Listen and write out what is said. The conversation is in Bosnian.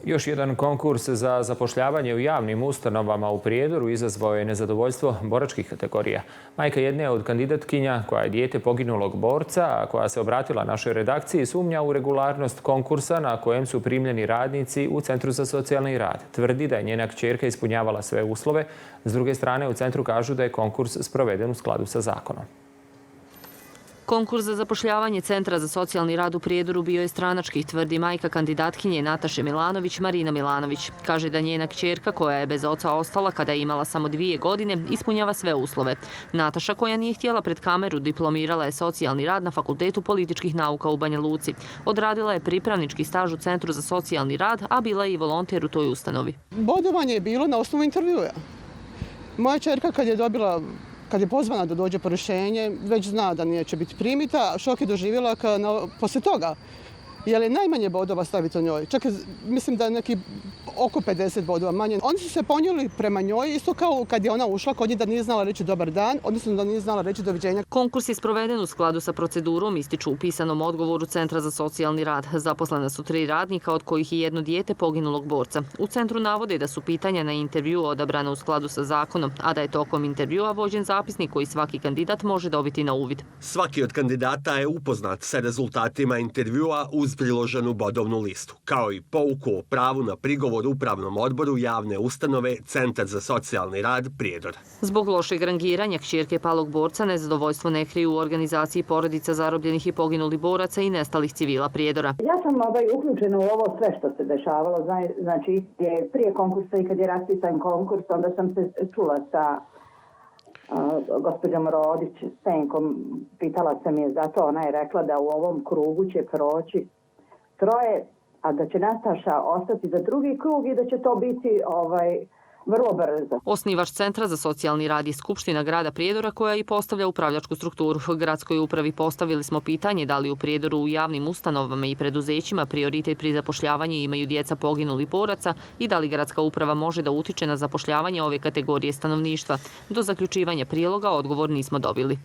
Još jedan konkurs za zapošljavanje u javnim ustanovama u Prijedoru izazvao je nezadovoljstvo boračkih kategorija. Majka jedne od kandidatkinja, koja je dijete poginulog borca, a koja se obratila našoj redakciji, sumnja u regularnost konkursa na kojem su primljeni radnici u Centru za socijalni rad. Tvrdi da je njena kćerka ispunjavala sve uslove. S druge strane, u centru kažu da je konkurs sproveden u skladu sa zakonom. Konkurs za zapošljavanje Centra za socijalni rad u Prijedoru bio je stranački, tvrdi majka kandidatkinje Nataše Milanović, Marina Milanović. Kaže da njena kćerka, koja je bez oca ostala kada je imala samo 2 godine, ispunjava sve uslove. Nataša, koja nije htjela pred kameru, diplomirala je socijalni rad na Fakultetu političkih nauka u Banja Luci. Odradila je pripravnički staž u Centru za socijalni rad, a bila je i volonter u toj ustanovi. Bodovanje je bilo na osnovu intervjua. Moja kćerka kad je pozvana da dođe po rješenje, već zna da neće biti primita, šok je doživjela poslije toga. Jer je najmanje bodova staviti o njoj. Čak mislim da je neki oko 50 bodova manje. Oni su se ponijeli prema njoj, isto kao kad je ona ušla kod nje da nije znala reći dobar dan, odnosno da nije znala reći doviđenja. Konkurs je sproveden u skladu sa procedurom, ističu u pisanom odgovoru Centra za socijalni rad. Zaposlena su 3 radnika, od kojih je jedno dijete poginulog borca. U centru navode da su pitanja na intervju odabrana u skladu sa zakonom, a da je tokom intervjua vođen zapisnik koji svaki kandidat može dobiti na uvid. Svaki od kandidata je upoznat sa rezultatima intervjua uz priloženu bodovnu listu, kao i pouku o pravu na prigovor Upravnom odboru javne ustanove Centar za socijalni rad Prijedor. Zbog lošeg rangiranja kćerke palog borca nezadovoljstvo ne kriju u organizaciji porodica zarobljenih i poginulih boraca i nestalih civila Prijedora. Ja sam uključena u ovo sve što se dešavalo. Znači, prije konkursa i kad je raspisan konkurs, onda sam se čula sa gospođom Rodić, Stenkom, pitala sam je za to, ona je rekla da u ovom krugu će proći 3, a da će Nataša ostati za drugi krug i da će to biti vrlo brzo. Osnivač Centra za socijalni rad je Skupština grada Prijedora, koja i postavlja upravljačku strukturu. Gradskoj upravi postavili smo pitanje da li u Prijedoru u javnim ustanovama i preduzećima prioritet pri zapošljavanju imaju djeca poginulih boraca i da li gradska uprava može da utiče na zapošljavanje ove kategorije stanovništva. Do zaključivanja priloga odgovor nismo dobili.